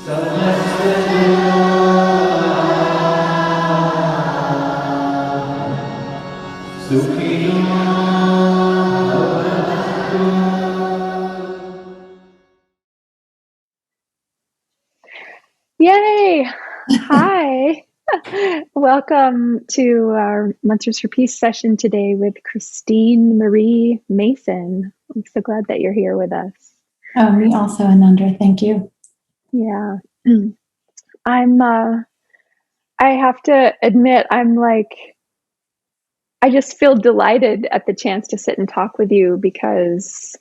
Yay! Hi. Welcome to our Mantras for Peace session today with Christine Marie Mason. I'm so glad that you're here with us. Oh, me also, Anandra. Thank you. Yeah. I have to admit, I just feel delighted at the chance to sit and talk with you because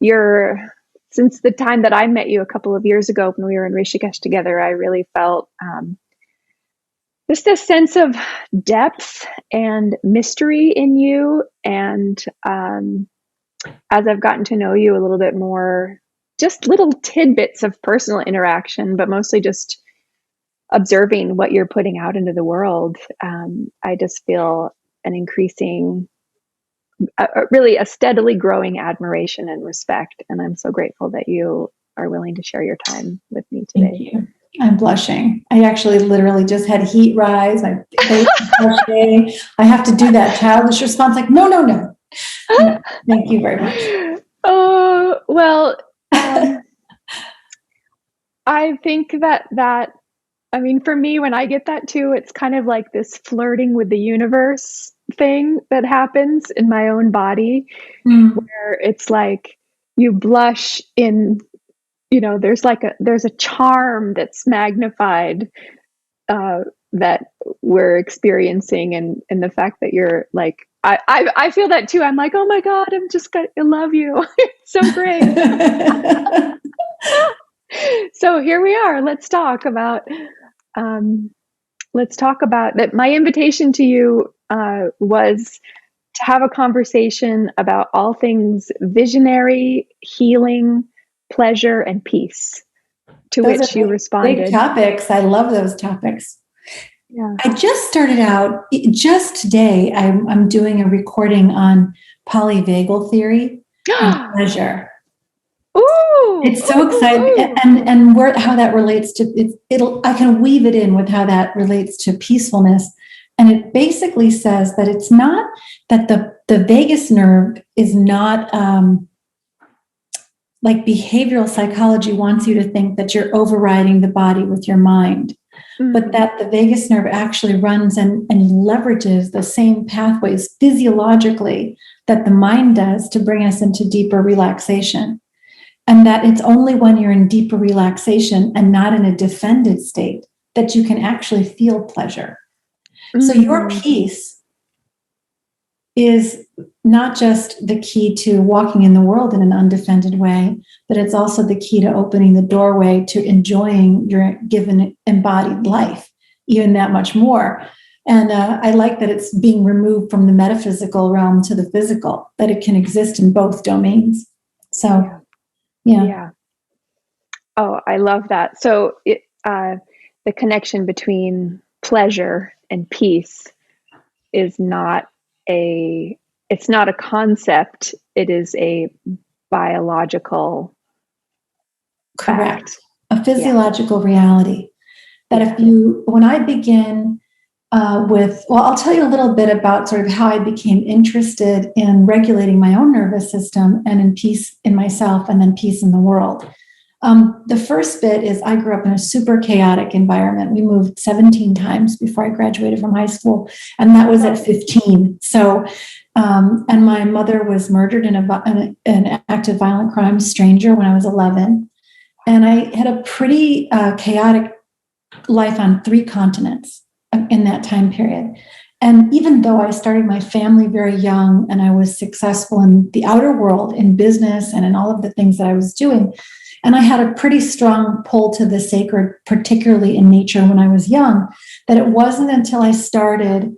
since the time that I met you a couple of years ago when we were in Rishikesh together, I really felt just a sense of depth and mystery in you. And as I've gotten to know you a little bit more, just little tidbits of personal interaction, but mostly just observing what you're putting out into the world, I just feel an increasing, really a steadily growing admiration and respect. And I'm so grateful that you are willing to share your time with me today. Thank you. I'm blushing. I actually literally just had heat rise. My face is blushing. I have to do that childish response, like, no. Thank you very much. Oh, well, I think that, I mean, for me, when I get that too, it's kind of like this flirting with the universe thing that happens in my own body, where it's like you blush in, there's a charm that's magnified that we're experiencing, and the fact that you're like, I feel that too. I'm like, oh my God, I love you. It's so great. So here we are. Let's talk about that. My invitation to you was to have a conversation about all things visionary, healing, pleasure, and peace. To those which you responded. Big topics. I love those topics. Yeah. I just started out just today. I'm doing a recording on Polyvagal theory and pleasure. Ooh, it's so exciting, and how that relates to I can weave it in with how that relates to peacefulness. And it basically says that it's not that the vagus nerve is not like behavioral psychology wants you to think that you're overriding the body with your mind, but that the vagus nerve actually runs and leverages the same pathways physiologically that the mind does to bring us into deeper relaxation. And that it's only when you're in deeper relaxation and not in a defended state that you can actually feel pleasure. So your peace is not just the key to walking in the world in an undefended way, but it's also the key to opening the doorway to enjoying your given embodied life, even that much more. And I like that it's being removed from the metaphysical realm to the physical, that it can exist in both domains. So, yeah. Oh, I love that. So the connection between pleasure and peace is it's not a concept. It is a biological Correct. fact. A physiological reality. That when I begin I'll tell you a little bit about sort of how I became interested in regulating my own nervous system and in peace in myself and then peace in the world. The first bit is I grew up in a super chaotic environment. We moved 17 times before I graduated from high school, and that was at 15. So, and my mother was murdered in an active violent crime stranger when I was 11. And I had a pretty chaotic life on 3 continents in that time period. And even though I started my family very young and I was successful in the outer world, in business and in all of the things that I was doing, and I had a pretty strong pull to the sacred, particularly in nature when I was young, that it wasn't until I started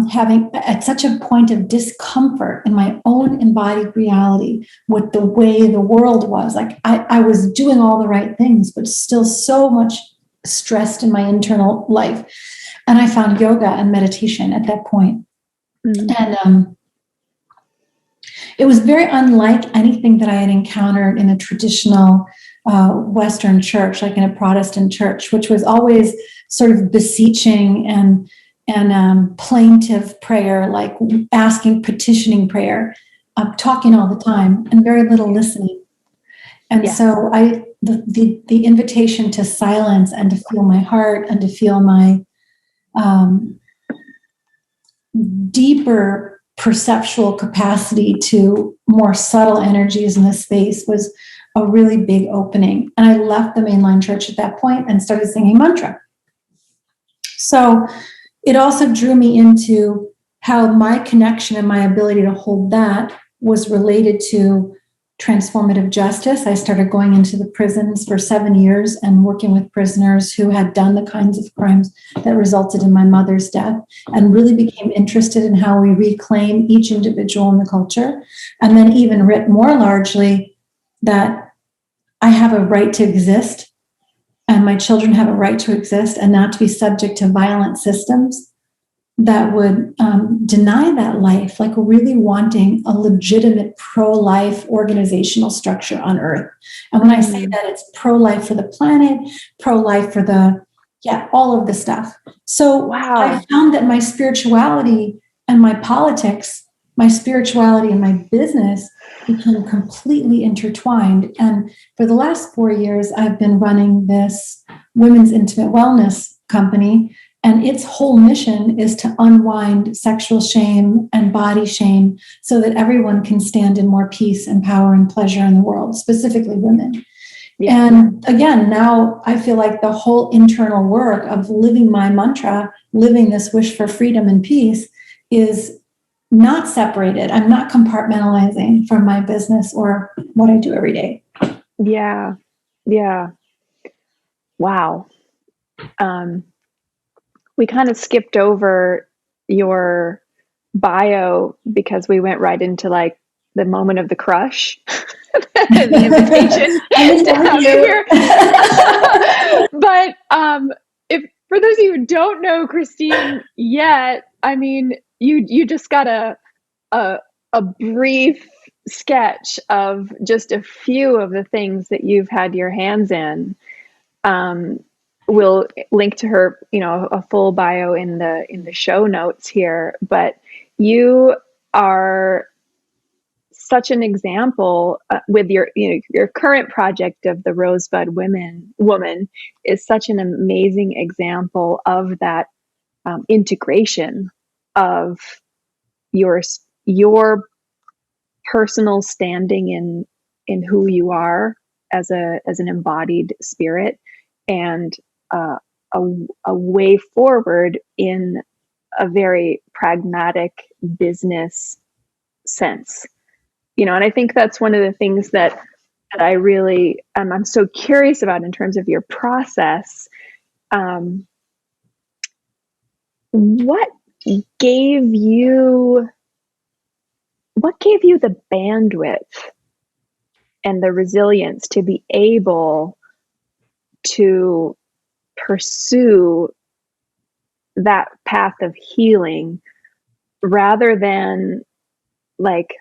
having at such a point of discomfort in my own embodied reality with the way the world was. Like I was doing all the right things, but still so much stressed in my internal life. And I found yoga and meditation at that point. And it was very unlike anything that I had encountered in a traditional Western church, like in a Protestant church, which was always sort of beseeching and plaintive prayer, like asking, petitioning prayer, talking all the time, and very little listening. And so the invitation to silence and to feel my heart and to feel my deeper perceptual capacity to more subtle energies in the space was a really big opening. And I left the mainline church at that point and started singing mantra. So it also drew me into how my connection and my ability to hold that was related to transformative justice. I started going into the prisons for 7 years and working with prisoners who had done the kinds of crimes that resulted in my mother's death, and really became interested in how we reclaim each individual in the culture. And then even writ more largely that I have a right to exist and my children have a right to exist and not to be subject to violent systems that would deny that life, like really wanting a legitimate pro-life organizational structure on Earth. And when I say that, it's pro-life for the planet, pro-life for all of the stuff. So I found that my spirituality and my politics, my spirituality and my business became completely intertwined. And for the last 4 years, I've been running this women's intimate wellness company. And its whole mission is to unwind sexual shame and body shame so that everyone can stand in more peace and power and pleasure in the world, specifically women. Yeah. And again, now I feel like the whole internal work of living my mantra, living this wish for freedom and peace, is not separated. I'm not compartmentalizing from my business or what I do every day. Yeah. Yeah. Wow. We kind of skipped over your bio because we went right into like the moment of the crush, the invitation to have you here. But if for those of you who don't know Christine yet, I mean, you just got a brief sketch of just a few of the things that you've had your hands in. We'll link to her, a full bio in the show notes here, but you are such an example with your current project of the Rosebud Woman is such an amazing example of that integration of your personal standing in who you are as an embodied spirit, and a way forward in a very pragmatic business sense, and I think that's one of the things that I really I'm so curious about in terms of your process. What gave you the bandwidth and the resilience to be able to pursue that path of healing rather than like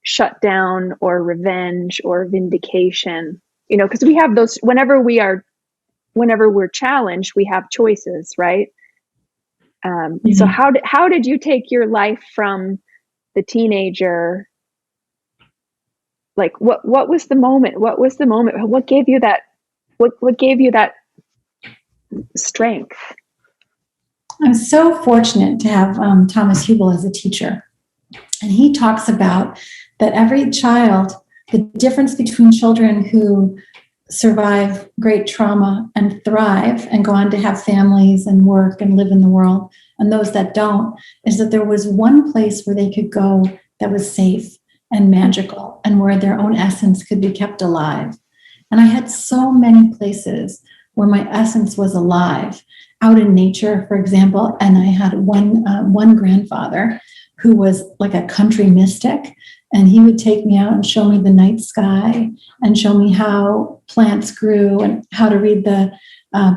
shut down or revenge or vindication, because we have those whenever we're challenged, we have choices, right? So how did you take your life from the teenager? Like what was the moment? What gave you that? What gave you that strength? I'm so fortunate to have Thomas Hubel as a teacher. And he talks about that every child, the difference between children who survive great trauma and thrive and go on to have families and work and live in the world, and those that don't, is that there was one place where they could go that was safe and magical and where their own essence could be kept alive. And I had so many places where my essence was alive, out in nature, for example. And I had one grandfather who was like a country mystic, and he would take me out and show me the night sky and show me how plants grew and how to read the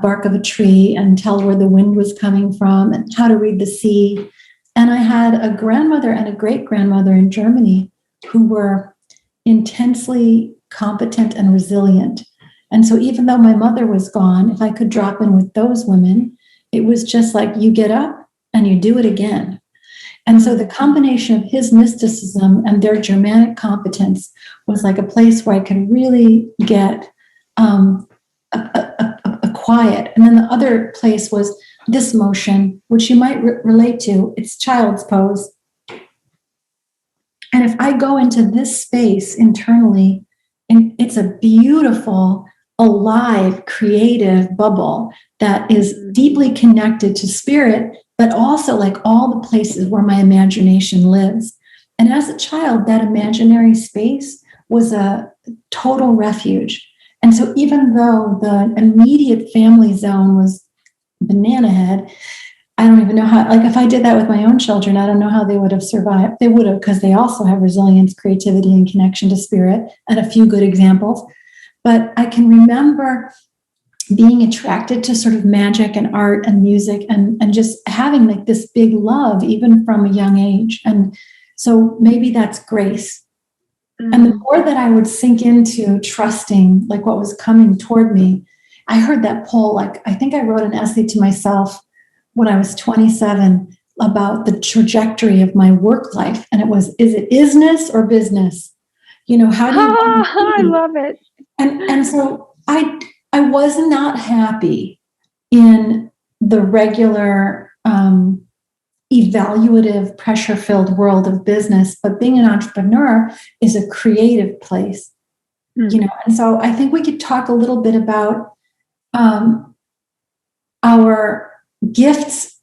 bark of a tree and tell where the wind was coming from and how to read the sea. And I had a grandmother and a great grandmother in Germany who were intensely competent, and resilient. And so even though my mother was gone, if I could drop in with those women, it was just like, you get up and you do it again. And so the combination of his mysticism and their Germanic competence was like a place where I could really get a quiet. And then the other place was this motion, which you might relate to. It's child's pose. And if I go into this space internally, and it's a beautiful, alive, creative bubble that is deeply connected to spirit, but also like all the places where my imagination lives. And as a child, that imaginary space was a total refuge. And so even though the immediate family zone was banana head, I don't even know how, like if I did that with my own children, I don't know how they would have survived. They would have, because they also have resilience, creativity, and connection to spirit, and a few good examples. But I can remember being attracted to sort of magic and art and music and just having like this big love, even from a young age. And so maybe that's grace. And the more that I would sink into trusting like what was coming toward me, I heard that poll, like I think I wrote an essay to myself when I was 27 about the trajectory of my work life. And it was, is it isness or business? You know, how do you I love it. And so I was not happy in the regular evaluative, pressure-filled world of business, but being an entrepreneur is a creative place, you know. And so I think we could talk a little bit about our gifts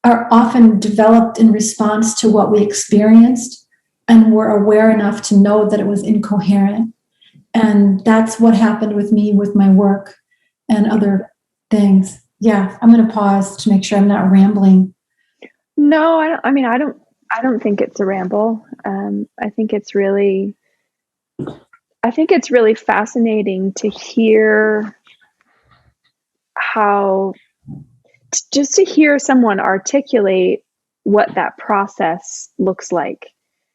are often developed in response to what we experienced, and we're aware enough to know that it was incoherent. And that's what happened with me with my work and other things. Yeah, I'm going to pause to make sure I'm not rambling. No, I don't think it's a ramble. I think it's really fascinating to hear just to hear someone articulate what that process looks like.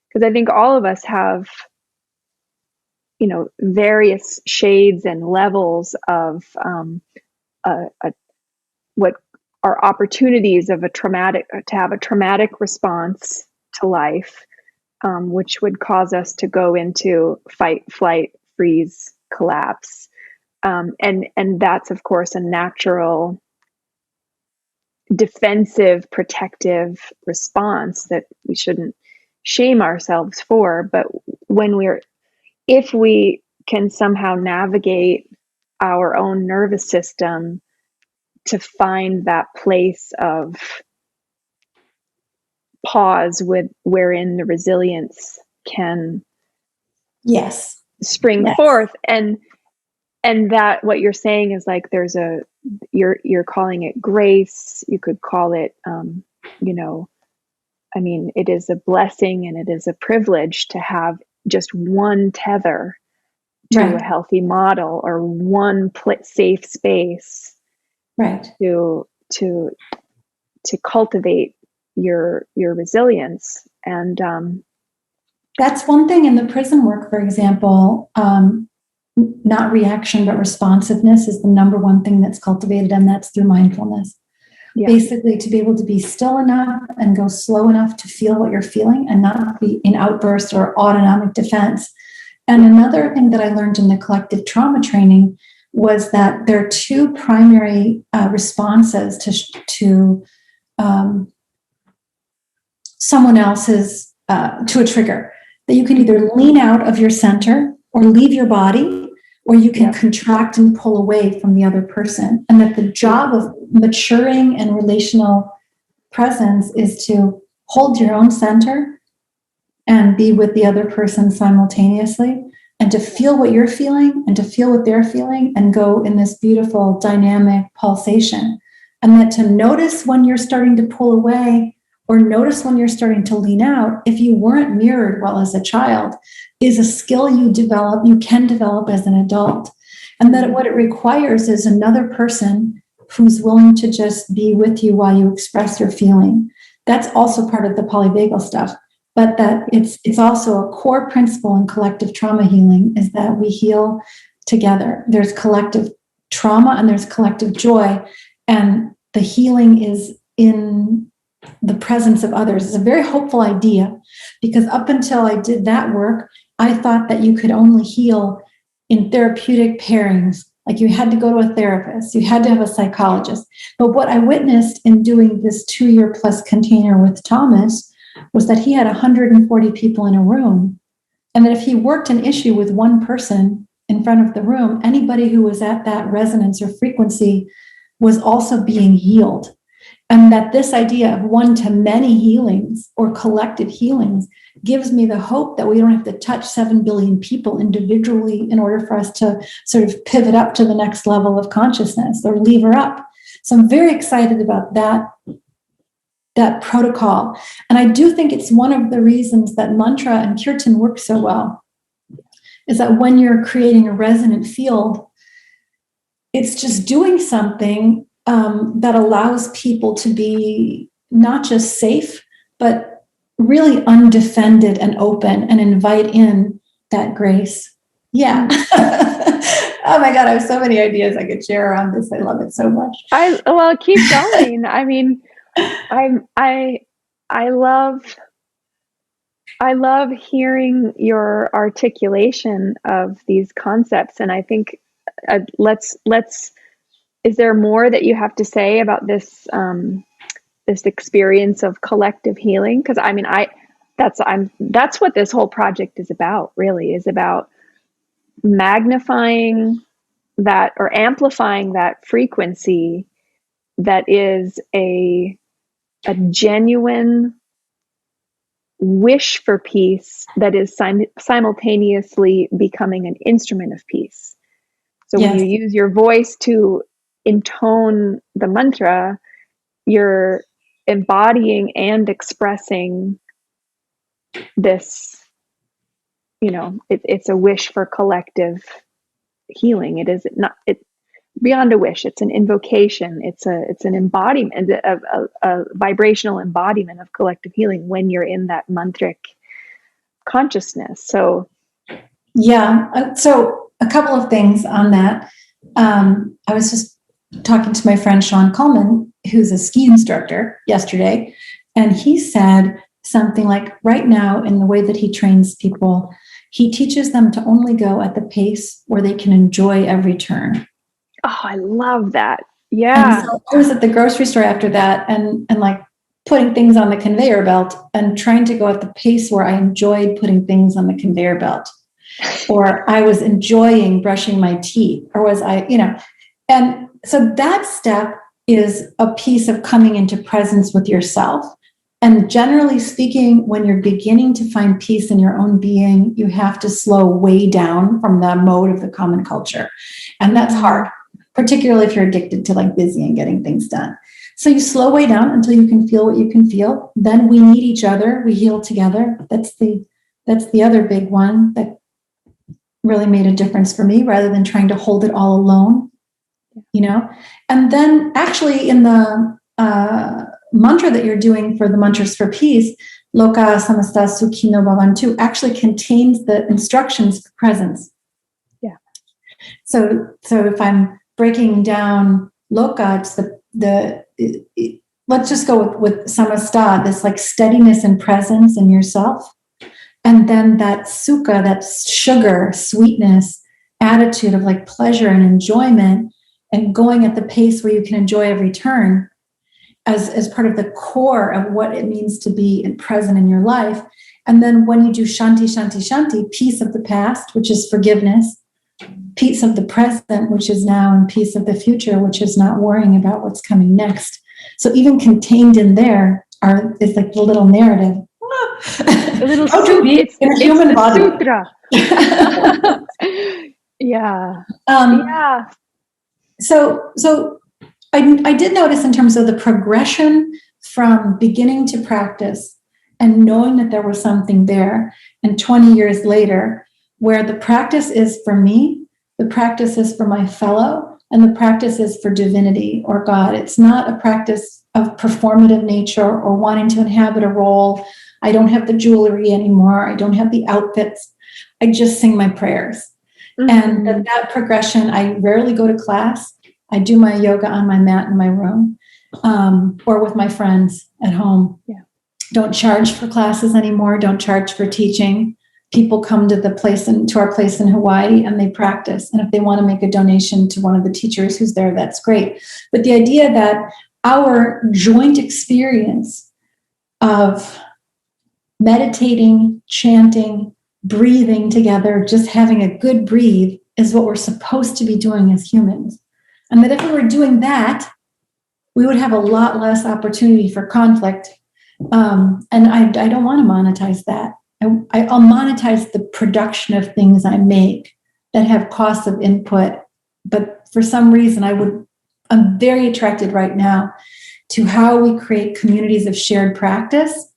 Because I think all of us have, you know, various shades and levels of what are opportunities of to have a traumatic response to life, which would cause us to go into fight, flight, freeze, collapse. And that's, of course, a natural defensive, protective response that we shouldn't shame ourselves for. But if we can somehow navigate our own nervous system to find that place of pause wherein the resilience can spring forth, and that what you're saying is like you're calling it grace. You could call it it is a blessing and it is a privilege to have just one tether to a healthy model, or one safe space, to cultivate your resilience. And that's one thing in the prison work, for example. Not reaction, but responsiveness is the number one thing that's cultivated, and that's through mindfulness. Yeah. Basically, to be able to be still enough and go slow enough to feel what you're feeling and not be in outburst or autonomic defense. And another thing that I learned in the collective trauma training was that there are two primary responses to someone else's, to a trigger. That you can either lean out of your center or leave your body, or you can contract and pull away from the other person. And that the job of maturing and relational presence is to hold your own center and be with the other person simultaneously, and to feel what you're feeling and to feel what they're feeling, and go in this beautiful dynamic pulsation. And that to notice when you're starting to pull away, or notice when you're starting to lean out, if you weren't mirrored well as a child, is a skill you can develop as an adult. And that what it requires is another person who's willing to just be with you while you express your feeling. That's also part of the polyvagal stuff. but that it's also a core principle in collective trauma healing is that we heal together. There's collective trauma and there's collective joy, and the healing is in the presence of others. It's a very hopeful idea, because up until I did that work, I thought that you could only heal in therapeutic pairings. Like you had to go to a therapist, you had to have a psychologist. But what I witnessed in doing this 2-year plus container with Thomas was that he had 140 people in a room. And that if he worked an issue with one person in front of the room, anybody who was at that resonance or frequency was also being healed. And that this idea of one-to-many healings or collective healings gives me the hope that we don't have to touch 7 billion people individually in order for us to sort of pivot up to the next level of consciousness or lever up. So I'm very excited about that protocol. And I do think it's one of the reasons that mantra and kirtan work so well, is that when you're creating a resonant field, it's just doing something that allows people to be not just safe, but really undefended and open and invite in that grace. Yeah. Oh my God, I have so many ideas I could share around this. I love it so much. Well, keep going. I mean, I love hearing your articulation of these concepts, and I think is there more that you have to say about this this experience of collective healing? Because I mean, that's what this whole project is about. Really, is about magnifying that or amplifying that frequency that is a genuine wish for peace that is simultaneously becoming an instrument of peace. So Yes. when you use your voice to intone the mantra, you're embodying and expressing this, it's a wish for collective healing. It is not beyond a wish. It's an invocation. It's an embodiment, a vibrational embodiment of collective healing when you're in that mantric consciousness. So, yeah. So a couple of things on that. I was just talking to my friend Sean Coleman, who's a ski instructor, yesterday, and he said something like, right now, in the way that he trains people, he teaches them to only go at the pace where they can enjoy every turn. Oh, I love that. Yeah. And so I was at the grocery store after that and like putting things on the conveyor belt and trying to go at the pace where I enjoyed putting things on the conveyor belt, or I was enjoying brushing my teeth, or was I, and so that step is a piece of coming into presence with yourself. And generally speaking, when you're beginning to find peace in your own being, you have to slow way down from the mode of the common culture. And that's hard, particularly if you're addicted to like busy and getting things done. So you slow way down until you can feel what you can feel. Then we need each other. We heal together. That's the other big one that really made a difference for me, rather than trying to hold it all alone, And then actually in the mantra that you're doing for the mantras for peace, Loka Samasta Sukhino Bhavantu, actually contains the instructions for presence. Yeah. So if I'm breaking down Loka, it's let's just go with Samasta, this like steadiness and presence in yourself. And then that sukha, that sugar, sweetness, attitude of like pleasure and enjoyment, and going at the pace where you can enjoy every turn as part of the core of what it means to be present in your life. And then when you do shanti, shanti, shanti, peace of the past, which is forgiveness, peace of the present, which is now, and peace of the future, which is not worrying about what's coming next. So even contained in there is like the little narrative. A little it's in a human body. Sutra. Yeah. Yeah. So I did notice in terms of the progression from beginning to practice and knowing that there was something there, and 20 years later, where the practice is for me, the practice is for my fellow, and the practice is for divinity or God. It's not a practice of performative nature or wanting to inhabit a role. I don't have the jewelry anymore. I don't have the outfits. I just sing my prayers. And that progression, I rarely go to class. I do my yoga on my mat in my room, or with my friends at home. Yeah. Don't charge for classes anymore. Don't charge for teaching. People come to to our place in Hawaii and they practice. And if they want to make a donation to one of the teachers who's there, that's great. But the idea that our joint experience of meditating, chanting, breathing together, just having a good breathe is what we're supposed to be doing as humans. And that if we were doing that, we would have a lot less opportunity for conflict. And I don't want to monetize that. I'll monetize the production of things I make that have costs of input. But for some reason, I'm very attracted right now to how we create communities of shared practice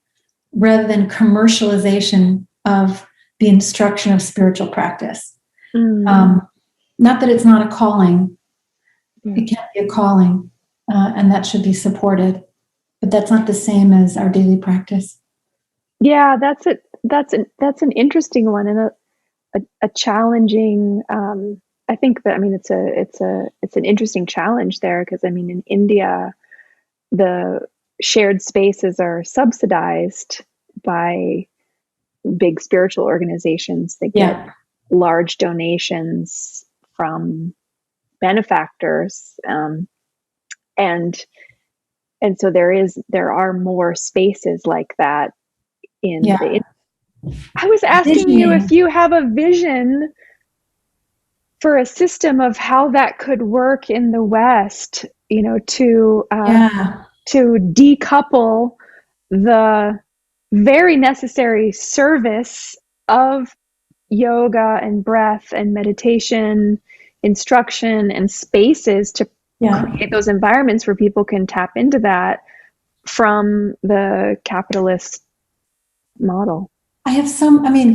rather than commercialization of the instruction of spiritual practice. Not that it's not a calling. It can be a calling, and that should be supported. But that's not the same as our daily practice. Yeah, that's it. That's an interesting one and a challenging. I think that it's an interesting challenge there because in India, the shared spaces are subsidized by big spiritual organizations that get large donations from benefactors, and so there are more spaces like that in the. I was asking you if you have a vision for a system of how that could work in the West, to decouple the very necessary service of yoga and breath and meditation, instruction and spaces to create those environments where people can tap into that from the capitalist model. I have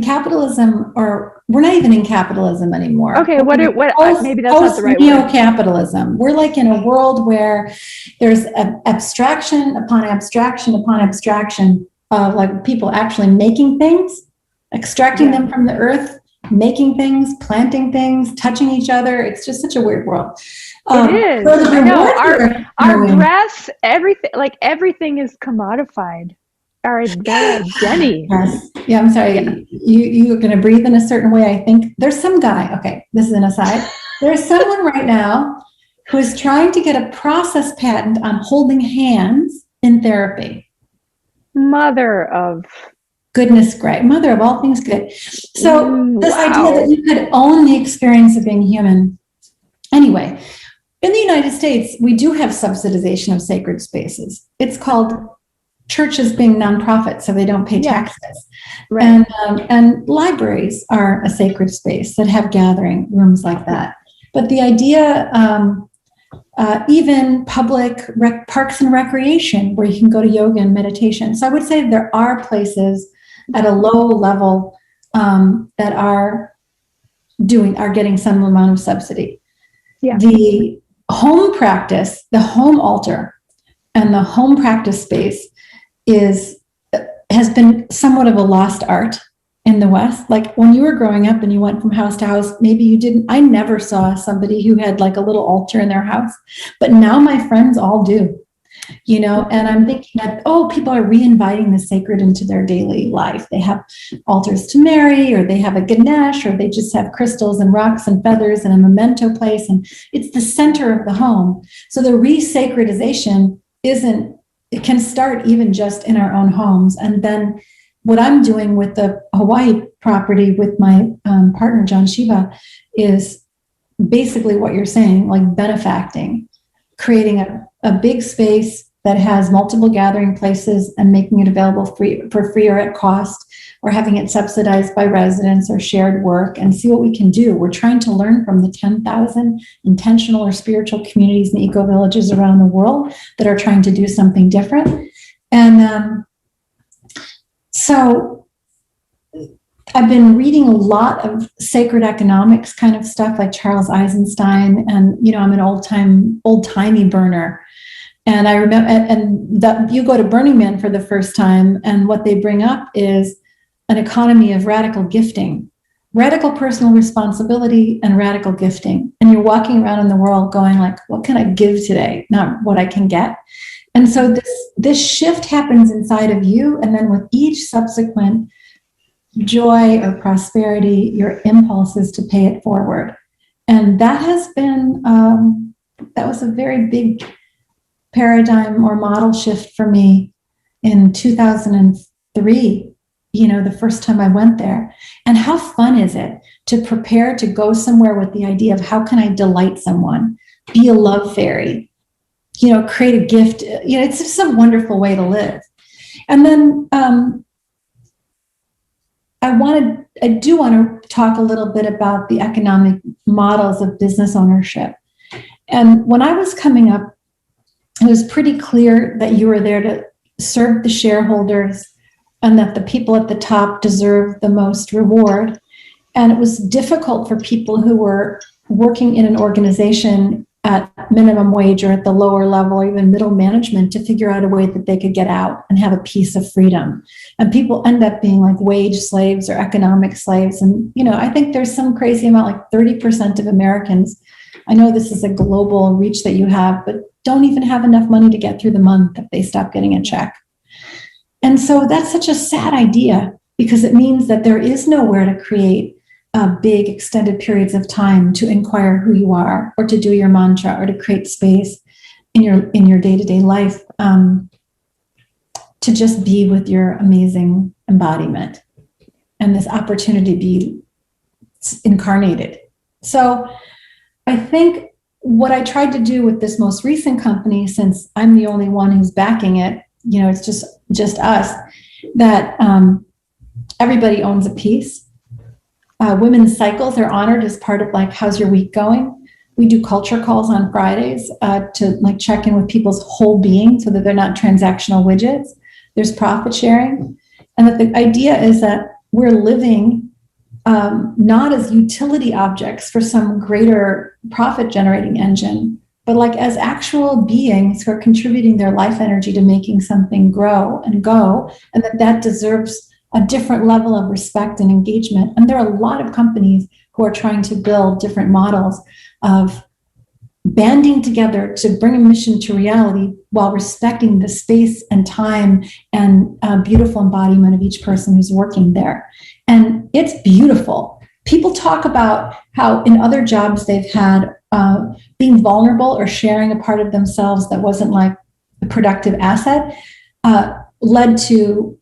capitalism, or we're not even in capitalism anymore. Okay, maybe that's not the right word. Neo-capitalism. We're like in a world where there's abstraction upon abstraction upon abstraction of like people actually making things, extracting them from the earth, making things, planting things, touching each other. It's just such a weird world. It is. I know. Our breath, everything is commodified. All right, Jenny. Yes. Yeah, I'm sorry. Yeah. You're going to breathe in a certain way. I think there's some guy. Okay, this is an aside. There's someone right now who is trying to get a process patent on holding hands in therapy. Mother of goodness, great. Mother of all things good. So this idea that you could own the experience of being human. Anyway, in the United States, we do have subsidization of sacred spaces. It's called churches being nonprofits, so they don't pay taxes. Right. And libraries are a sacred space that have gathering rooms like that. But the idea, even public parks and recreation, where you can go to yoga and meditation. So I would say there are places at a low level that are getting some amount of subsidy. Yeah. The home practice, the home altar, and the home practice space has been somewhat of a lost art in the West. Like when you were growing up and you went from house to house, maybe you didn't. I never saw somebody who had like a little altar in their house, but now my friends all do, and I'm thinking that, people are reinviting the sacred into their daily life. They have altars to Mary, or they have a Ganesh, or they just have crystals and rocks and feathers and a memento place. And it's the center of the home. So the re-sacredization it can start even just in our own homes. And then what I'm doing with the Hawaii property with my partner, John Shiva, is basically what you're saying, like benefacting, creating a big space that has multiple gathering places and making it available for free or at cost, or having it subsidized by residents or shared work, and see what we can do. We're trying to learn from the 10,000 intentional or spiritual communities and eco-villages around the world that are trying to do something different. And so I've been reading a lot of sacred economics kind of stuff, like Charles Eisenstein, and I'm an old-timey burner. And I remember, and that you go to Burning Man for the first time, and what they bring up is an economy of radical gifting, radical personal responsibility, and radical gifting. And you're walking around in the world going like, what can I give today? Not what I can get. And so this shift happens inside of you. And then with each subsequent joy or prosperity, your impulse is to pay it forward. And that has been, that was a very big paradigm or model shift for me in 2003, the first time I went there. And how fun is it to prepare to go somewhere with the idea of how can I delight someone, be a love fairy, create a gift. It's just a wonderful way to live. And then I do want to talk a little bit about the economic models of business ownership. And when I was coming up, it was pretty clear that you were there to serve the shareholders and that the people at the top deserve the most reward. And it was difficult for people who were working in an organization at minimum wage or at the lower level or even middle management to figure out a way that they could get out and have a piece of freedom. And people end up being like wage slaves or economic slaves. And, I think there's some crazy amount, like 30% of Americans, I know this is a global reach that you have, but don't even have enough money to get through the month if they stop getting a check. And so that's such a sad idea because it means that there is nowhere to create big extended periods of time to inquire who you are or to do your mantra or to create space in your day-to-day life to just be with your amazing embodiment and this opportunity to be incarnated. So I think what I tried to do with this most recent company, since I'm the only one who's backing it, it's just us, that everybody owns a piece. Women's cycles are honored as part of how's your week going? We do culture calls on Fridays to check in with people's whole being so that they're not transactional widgets. There's profit sharing. And that the idea is that we're living not as utility objects for some greater profit generating engine, but as actual beings who are contributing their life energy to making something grow and go, and that deserves a different level of respect and engagement. And there are a lot of companies who are trying to build different models of banding together to bring a mission to reality while respecting the space and time and beautiful embodiment of each person who's working there. And it's beautiful. People talk about how in other jobs they've had being vulnerable or sharing a part of themselves that wasn't a productive asset led to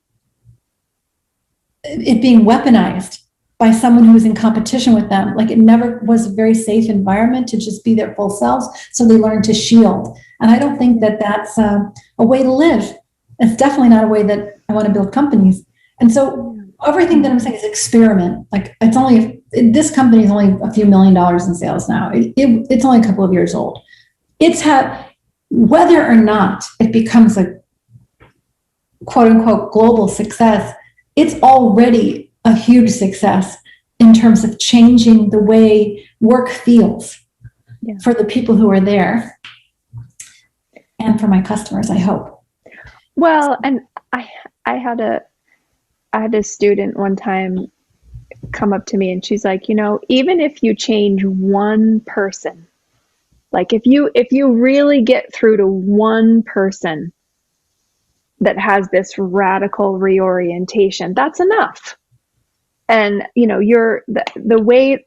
it being weaponized by someone who was in competition with them. It never was a very safe environment to just be their full selves. So they learned to shield. And I don't think that that's a way to live. It's definitely not a way that I want to build companies. And so everything that I'm saying is experiment. This company is only a few $1 million in sales now. It's only a couple of years old. Whether or not it becomes a quote unquote global success, it's already a huge success in terms of changing the way work feels for the people who are there and for my customers, I hope. Well, and I had a student one time come up to me and she's like, even if you change one person, if you really get through to one person that has this radical reorientation, that's enough. And you're the way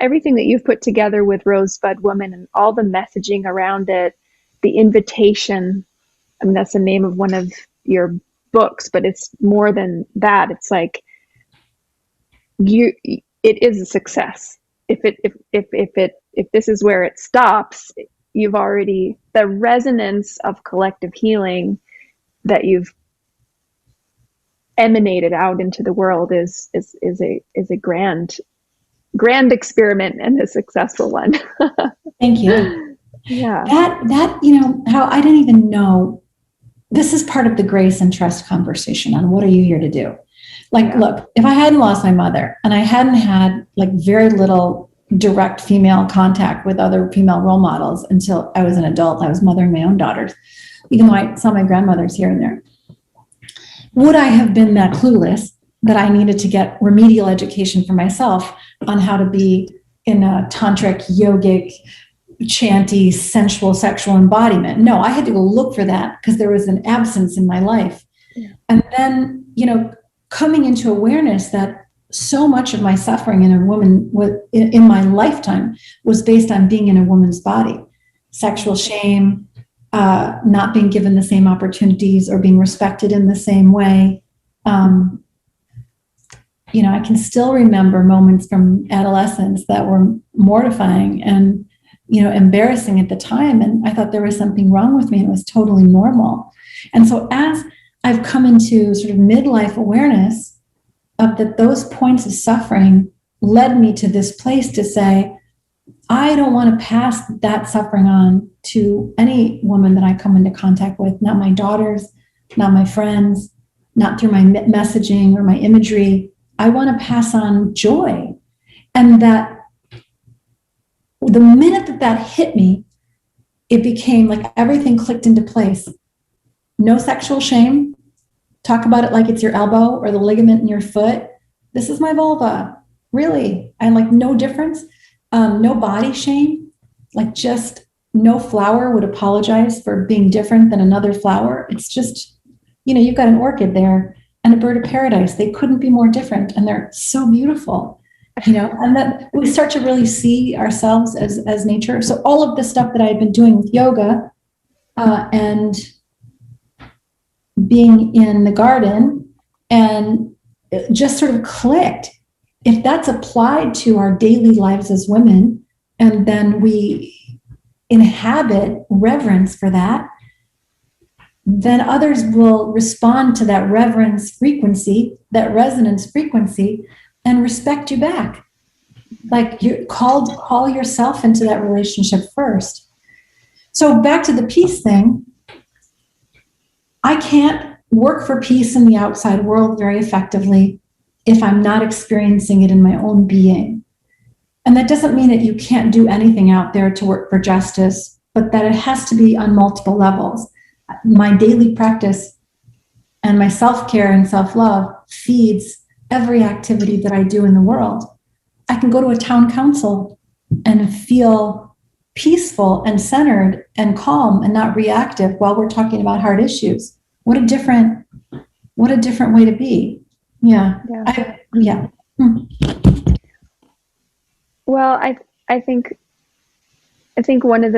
everything that you've put together with Rosebud Woman and all the messaging around it, the invitation. I mean, that's the name of one of your books, but it's more than that. It's it is a success. If this is where it stops, you've already, the resonance of collective healing that you've emanated out into the world is a grand experiment and a successful one. Thank you. Yeah. That how I didn't even know. This is part of the grace and trust conversation on what are you here to do? Look, if I hadn't lost my mother and I hadn't had very little direct female contact with other female role models until I was an adult, I was mothering my own daughters. even though I saw my grandmothers here and there. Would I have been that clueless that I needed to get remedial education for myself on how to be in a tantric, yogic, chanty, sensual, sexual embodiment? No, I had to go look for that because there was an absence in my life. Yeah. And then, coming into awareness that so much of my suffering in a woman in my lifetime was based on being in a woman's body. Sexual shame, not being given the same opportunities or being respected in the same way. I can still remember moments from adolescence that were mortifying and, embarrassing at the time. And I thought there was something wrong with me. It was totally normal. And so as I've come into sort of midlife awareness of that, those points of suffering led me to this place to say, I don't want to pass that suffering on to any woman that I come into contact with, not my daughters, not my friends, not through my messaging or my imagery. I want to pass on joy. And that the minute that hit me, it became like everything clicked into place. No sexual shame. Talk about it like it's your elbow or the ligament in your foot. This is my vulva. Really. And like no difference. No body shame. Like just no flower would apologize for being different than another flower. It's just, you've got an orchid there and a bird of paradise. They couldn't be more different. And they're so beautiful, and that we start to really see ourselves as nature. So all of the stuff that I had been doing with yoga and being in the garden, and it just sort of clicked. If that's applied to our daily lives as women, and then we inhabit reverence for that, then others will respond to that reverence frequency, that resonance frequency, and respect you back. Like you call yourself into that relationship first. So back to the peace thing, I can't work for peace in the outside world very effectively if I'm not experiencing it in my own being. And that doesn't mean that you can't do anything out there to work for justice, but that it has to be on multiple levels. My daily practice and my self-care and self-love feeds every activity that I do in the world. I can go to a town council and feel peaceful and centered and calm and not reactive while we're talking about hard issues. What a different way to be. Yeah. Well, I think one of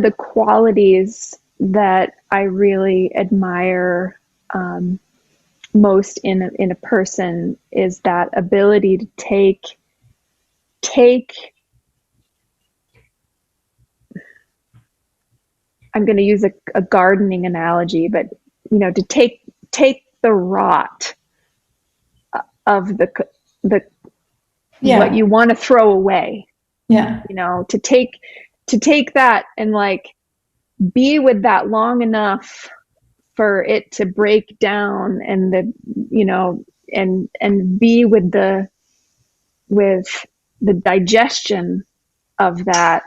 the qualities that I really admire most in a person is that ability to take I'm going to use a gardening analogy, but to take the rot of the what you want to throw away. Yeah. To take that and like be with that long enough for it to break down, and and be with the digestion of that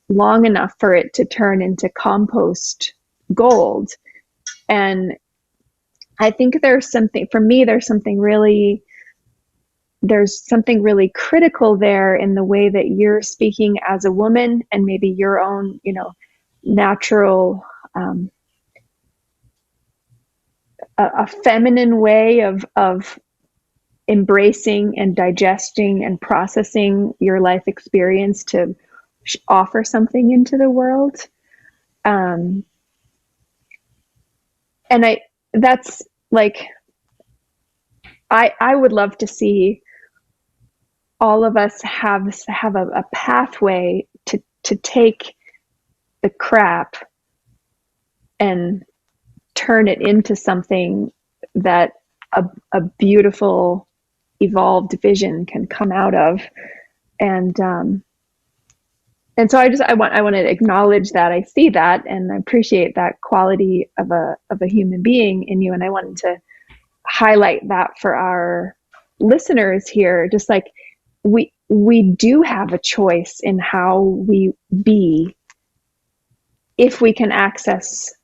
long enough for it to turn into compost gold. And I think there's something really critical there in the way that you're speaking as a woman, and maybe your own, natural, a feminine way of embracing and digesting and processing your life experience to offer something into the world. And that's like, I would love to see all of us have a pathway to take the crap and turn it into something that a beautiful, evolved vision can come out of. And so I want to acknowledge that I see that, and I appreciate that quality of a human being in you. And I wanted to highlight that for our listeners here, just like we do have a choice in how we be if we can access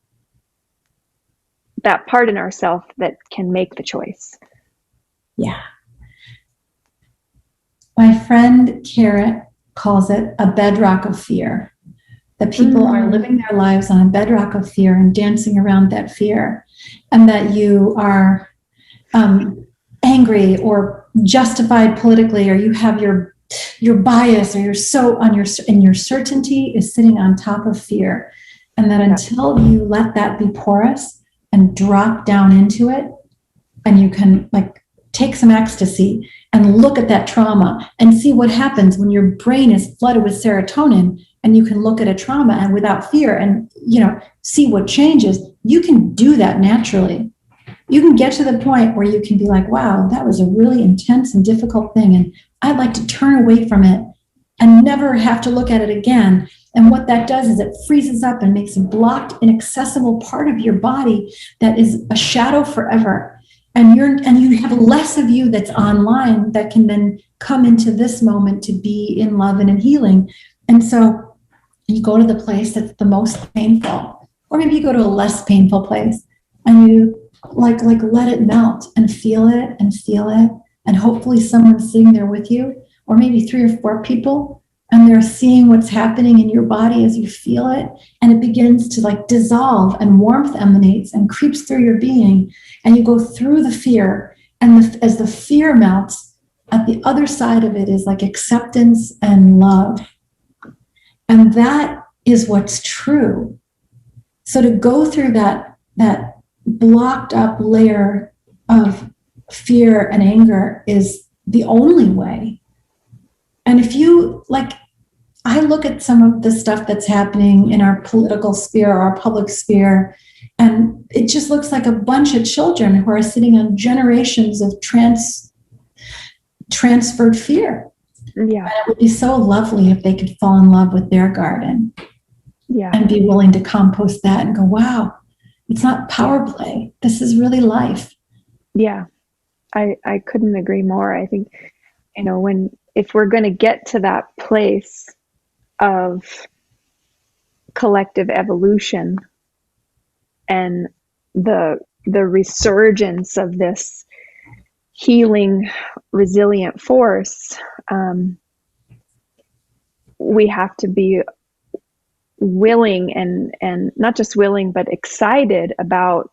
that part in ourselves that can make the choice. Yeah. My friend Carrot calls it a bedrock of fear. That people are living their lives on a bedrock of fear and dancing around that fear, and that you are angry or justified politically, or you have your bias, or you're so on your, and your certainty is sitting on top of fear. And that until you let that be porous and drop down into it, and you can like take some ecstasy and look at that trauma and see what happens when your brain is flooded with serotonin, and you can look at a trauma and without fear and, you know, see what changes. You can do that naturally. You can get to the point where you can be like, wow, that was a really intense and difficult thing, and I'd like to turn away from it and never have to look at it again. And what that does is it freezes up and makes a blocked, inaccessible part of your body that is a shadow forever. And you have less of you that's online that can then come into this moment to be in love and in healing. And so you go to the place that's the most painful, or maybe you go to a less painful place, and you like let it melt and feel it and feel it. And hopefully someone's sitting there with you, or maybe 3 or 4 people, and they're seeing what's happening in your body as you feel it. And it begins to like dissolve, and warmth emanates and creeps through your being. And you go through the fear, and as the fear melts, at the other side of it is like acceptance and love. And that is what's true. So to go through that blocked up layer of fear and anger is the only way. And if you like, I look at some of the stuff that's happening in our political sphere, our public sphere, and it just looks like a bunch of children who are sitting on generations of transferred fear. Yeah. And it would be so lovely if they could fall in love with their garden. Yeah. And be willing to compost that and go, wow, it's not power play. This is really life. Yeah. I couldn't agree more. I think, you know, if we're going to get to that place of collective evolution and the resurgence of this healing, resilient force, we have to be willing and not just willing, but excited about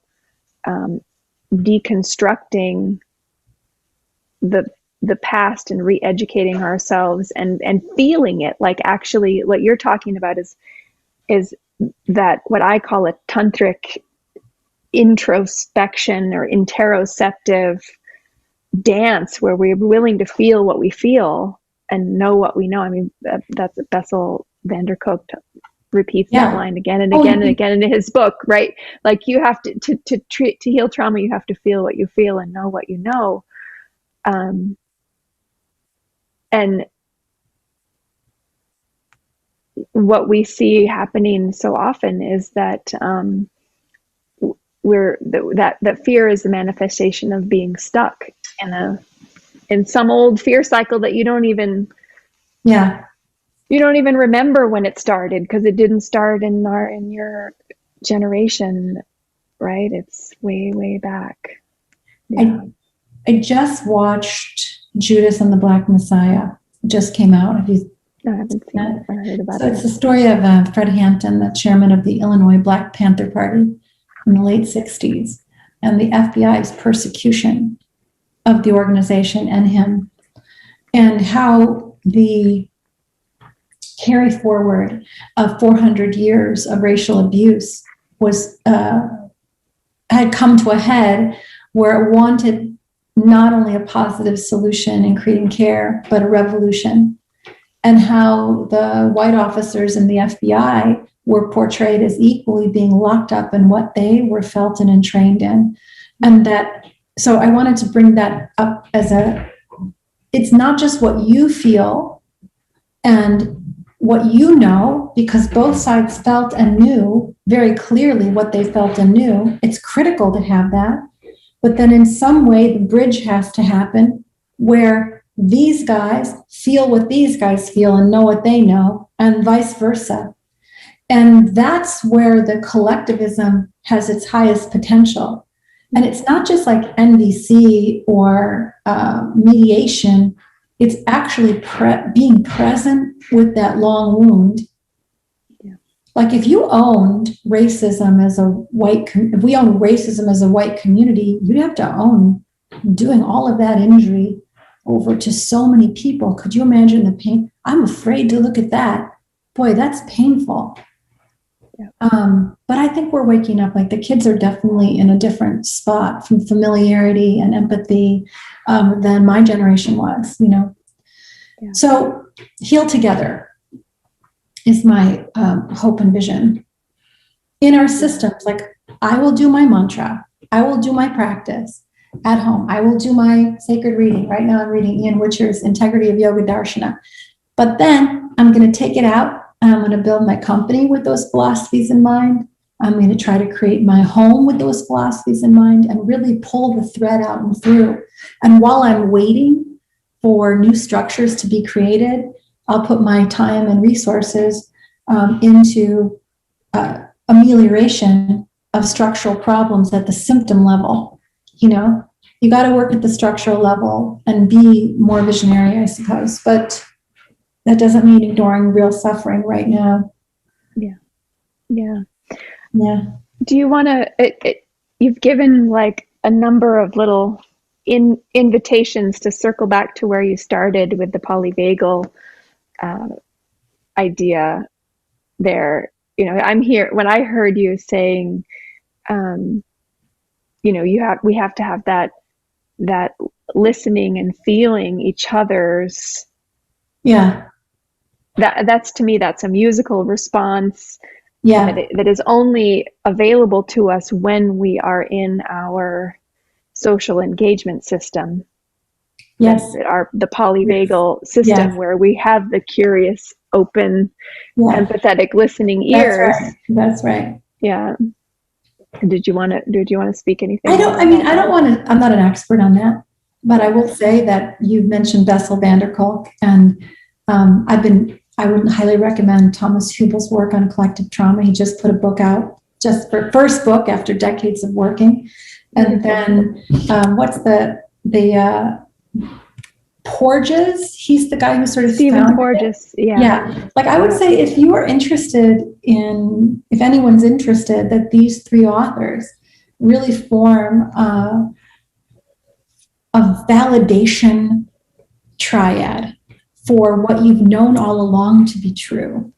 deconstructing the past and re-educating ourselves and feeling it. Like actually what you're talking about is that what I call a tantric introspection or interoceptive dance, where we're willing to feel what we feel and know what we know. I mean, that's Bessel van der Kolk repeats that line again and again and again in his book, right? Like you have to heal trauma, you have to feel what you feel and know what you know. And what we see happening so often is that that fear is the manifestation of being stuck in some old fear cycle that you don't even remember when it started, because it didn't start in your generation, right? It's way back. Yeah. I just watched Judas and the Black Messiah. It just came out. Have you? No, I haven't seen it. I heard about it. It's the story of Fred Hampton, the chairman of the Illinois Black Panther Party in the late 60s, and the FBI's persecution of the organization and him, and how the carry forward of 400 years of racial abuse had come to a head where it wanted not only a positive solution in creating care, but a revolution. And how the white officers in the FBI were portrayed as equally being locked up in what they were felt and trained in. And so I wanted to bring that up it's not just what you feel and what you know, because both sides felt and knew very clearly what they felt and knew. It's critical to have that. But then in some way, the bridge has to happen where these guys feel what these guys feel and know what they know, and vice versa. And that's where the collectivism has its highest potential. And it's not just like NVC or mediation. It's actually being present with that long wound. Yeah. Like if you owned racism as a white, if we own racism as a white community, you'd have to own doing all of that injury over to so many people. Could you imagine the pain? I'm afraid to look at that. Boy, that's painful. But I think we're waking up. Like the kids are definitely in a different spot from familiarity and empathy than my generation was, you know. Yeah. So heal together is my hope and vision. In our systems, like I will do my mantra, I will do my practice at home, I will do my sacred reading. Right now I'm reading Ian Witcher's Integrity of Yoga Darshana. But then I'm going to take it out. I'm going to build my company with those philosophies in mind. I'm going to try to create my home with those philosophies in mind and really pull the thread out and through. And while I'm waiting for new structures to be created, I'll put my time and resources into amelioration of structural problems at the symptom level. You know, you got to work at the structural level and be more visionary, I suppose. But that doesn't mean ignoring real suffering right now. Yeah. Yeah. Yeah. Do you want to, you've given like a number of little invitations to circle back to where you started with the polyvagal idea there. You know, I'm here, when I heard you saying, you know, we have to have that listening and feeling each other's. Yeah. That's to me, that's a musical response. Yeah. That is only available to us when we are in our social engagement system. Yes. The polyvagal system, yes. where we have the curious, open, empathetic listening ears. That's right. Yeah. Did you want to speak anything? I'm not an expert on that, but I will say that you've mentioned Bessel van der Kolk, and I would highly recommend Thomas Hübel's work on collective trauma. He just put a book out, just for first book after decades of working. And then what's the Porges? He's the guy who sort of Stephen Porges. Yeah. Like I would say, if anyone's interested, that these three authors really form a validation triad for what you've known all along to be true.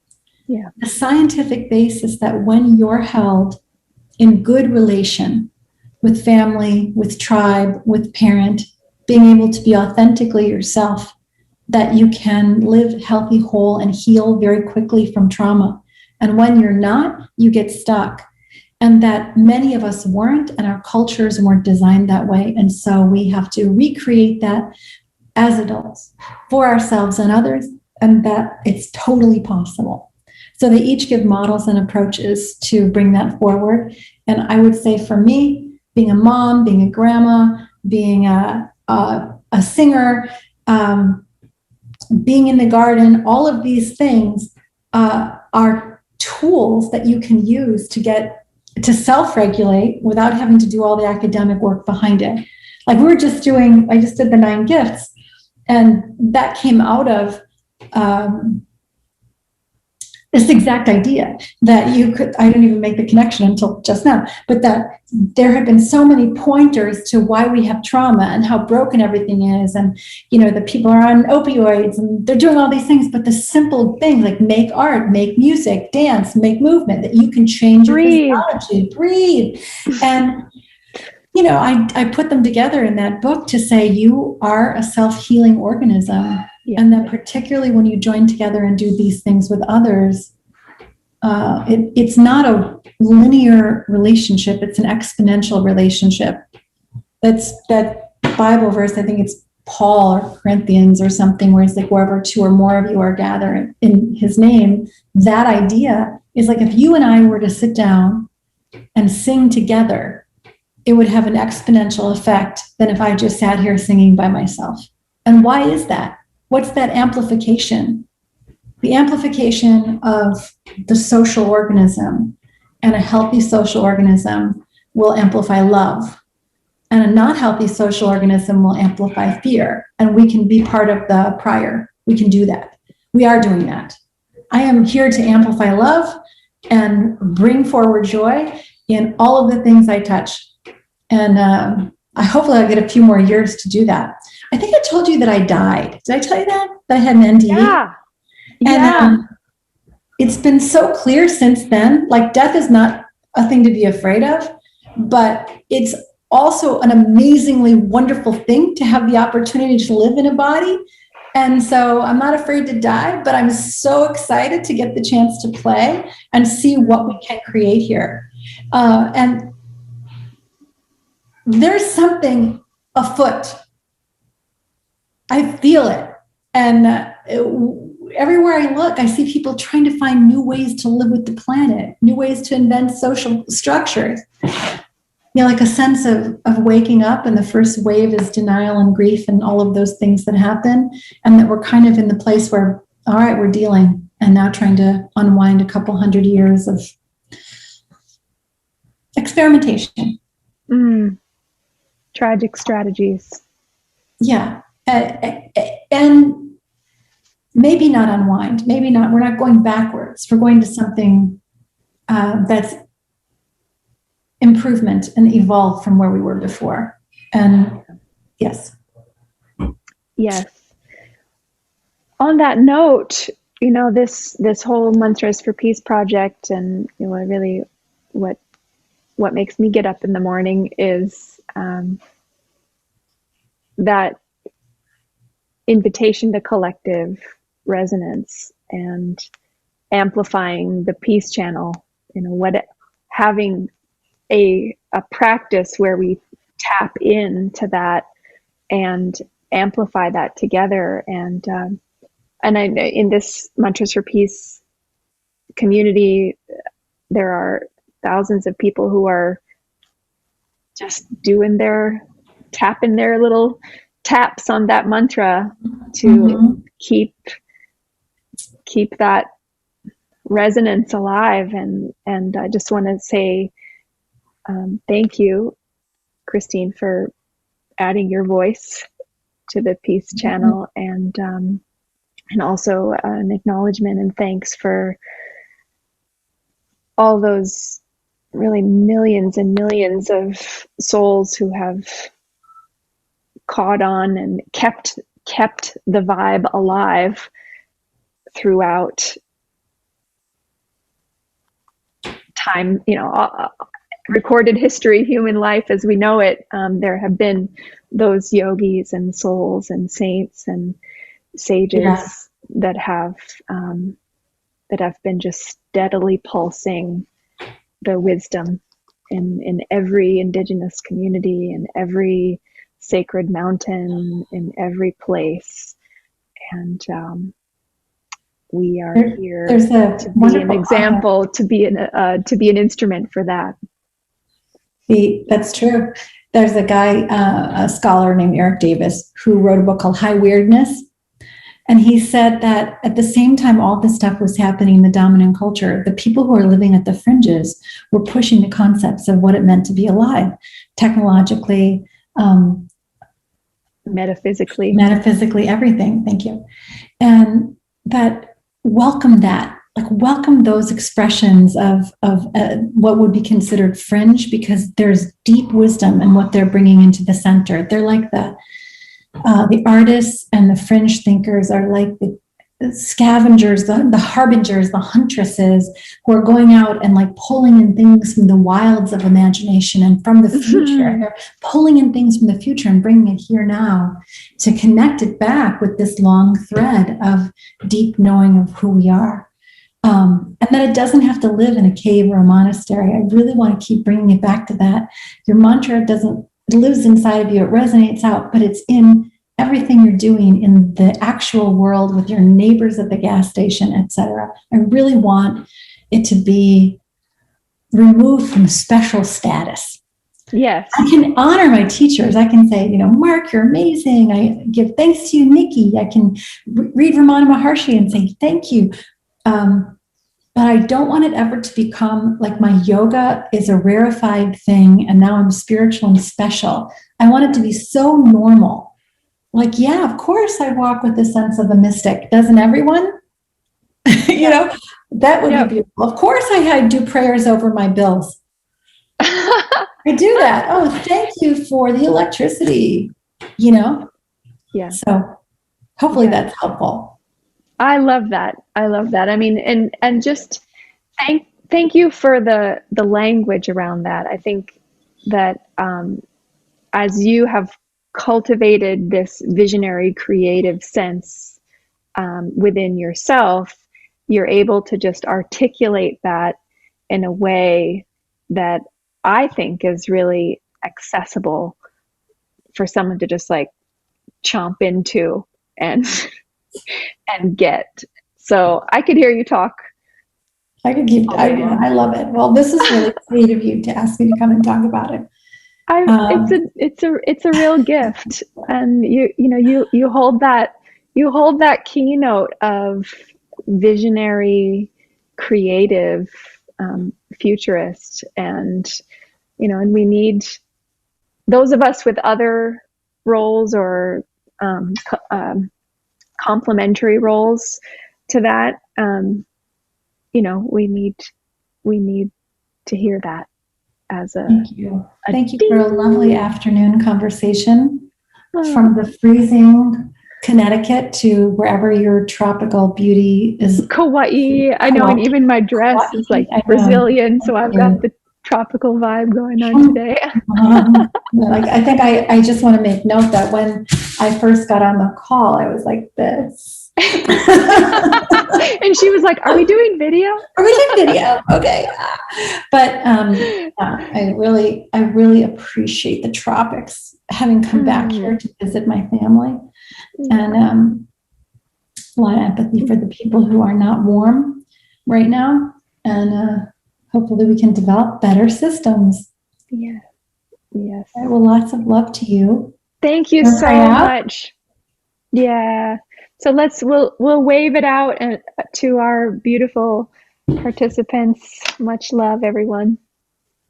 Yeah. The scientific basis that when you're held in good relation with family, with tribe, with parent, being able to be authentically yourself, that you can live healthy, whole, and heal very quickly from trauma. And when you're not, you get stuck. And that many of us weren't, and our cultures weren't designed that way. And so we have to recreate that as adults for ourselves and others, and that it's totally possible. So they each give models and approaches to bring that forward. And I would say for me, being a mom, being a grandma, being a singer, being in the garden, all of these things are tools that you can use to self-regulate without having to do all the academic work behind it. Like I just did the 9 gifts, and that came out of this exact idea that I didn't even make the connection until just now, but that there have been so many pointers to why we have trauma and how broken everything is. And, you know, the people are on opioids and they're doing all these things, but the simple things like make art, make music, dance, make movement, that you can change your physiology, breathe. And, you know, I put them together in that book to say you are a self-healing organism. Yeah. And that particularly when you join together and do these things with others, it's not a linear relationship, it's an exponential relationship. That Bible verse, I think it's Paul or Corinthians or something, where it's like wherever 2 or more of you are gathered in his name. That idea is like if you and I were to sit down and sing together, it would have an exponential effect than if I just sat here singing by myself. And why is that? What's that amplification? The amplification of the social organism, and a healthy social organism will amplify love, and a not healthy social organism will amplify fear. And we can be part of the prior. We can do that. We are doing that. I am here to amplify love and bring forward joy in all of the things I touch. And I hopefully I'll get a few more years to do that. I think I told you that I died. Did I tell you that? That I had an NDE? Yeah. And it's been so clear since then, like death is not a thing to be afraid of, but it's also an amazingly wonderful thing to have the opportunity to live in a body. And so I'm not afraid to die, but I'm so excited to get the chance to play and see what we can create here. And there's something afoot. I feel it. And everywhere I look, I see people trying to find new ways to live with the planet, new ways to invent social structures. You know, like a sense of waking up, and the first wave is denial and grief and all of those things that happen, and that we're kind of in the place where, all right, we're dealing, and now trying to unwind a couple hundred years of experimentation. Tragic strategies. Yeah. And maybe not unwind, maybe not, we're not going backwards. We're going to something that's improvement and evolve from where we were before. And yes. On that note, you know, this whole Mantras for Peace project, and you know, really what makes me get up in the morning is that invitation to collective resonance and amplifying the peace channel. You know, having a practice where we tap into that and amplify that together. And I, in this Mantras for Peace community, there are thousands of people who are just tapping their little taps on that mantra to keep that resonance alive. And I just want to say thank you, Christine, for adding your voice to the Peace channel, and also an acknowledgement and thanks for all those really millions and millions of souls who have caught on and kept the vibe alive throughout time, you know, recorded history, human life as we know it. There have been those yogis and souls and saints and sages that have been just steadily pulsing the wisdom in every indigenous community, in every sacred mountain, in every place. And we are here to be an example, to be an instrument for that. That's true. There's a guy, a scholar named Eric Davis, who wrote a book called High Weirdness. And he said that at the same time all this stuff was happening in the dominant culture, the people who are living at the fringes were pushing the concepts of what it meant to be alive, technologically, metaphysically, everything. Thank you. And that welcome those expressions of what would be considered fringe, because there's deep wisdom in what they're bringing into the center. They're like the artists, and the fringe thinkers are like the scavengers, the harbingers, the huntresses, who are going out and like pulling in things from the wilds of imagination and from the future. They're pulling in things from the future and bringing it here now to connect it back with this long thread of deep knowing of who we are. And that it doesn't have to live in a cave or a monastery. I really want to keep bringing it back to that. Your mantra it lives inside of you, it resonates out, but it's in everything you're doing in the actual world with your neighbors at the gas station, etc. I really want it to be removed from special status. Yes. I can honor my teachers. I can say, Mark, you're amazing. I give thanks to you, Nikki. I can read Ramana Maharshi and say, thank you. but I don't want it ever to become like my yoga is a rarefied thing and now I'm spiritual and special. I want it to be so normal. Like, yeah, of course I walk with the sense of the mystic. Doesn't everyone? You know, that would be beautiful. Of course I do prayers over my bills. I do that. Oh, thank you for the electricity, you know? Yeah. So hopefully that's helpful. I love that. I love that. I mean, and just thank you for the language around that. I think that as you have cultivated this visionary creative sense within yourself, you're able to just articulate that in a way that I think is really accessible for someone to just like chomp into and get. So I could hear you talk. I could keep. I love it. Well, this is really sweet of you to ask me to come and talk about it. It's a real gift, and you hold that keynote of visionary, creative, futurist, and and we need those of us with other roles or complementary roles to that. We need to hear that as a. Thank you. Thank you for a lovely afternoon conversation from the freezing Connecticut to wherever your tropical beauty is. Kauai. I know, and even my dress is like Brazilian, so I've got the tropical vibe going on today. Like, I think I just want to make note that when I first got on the call, I was like this. And she was like, "Are we doing video? Are we doing video? Okay." But I really appreciate the tropics, having come back here to visit my family, and a lot of empathy for the people who are not warm right now, and hopefully we can develop better systems. Yeah. Yes. Right, well, lots of love to you. Thank you so much. Yeah. So we'll wave it out to our beautiful participants. Much love, everyone.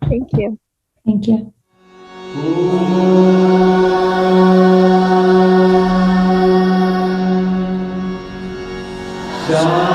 Thank you. Thank you. Sundari.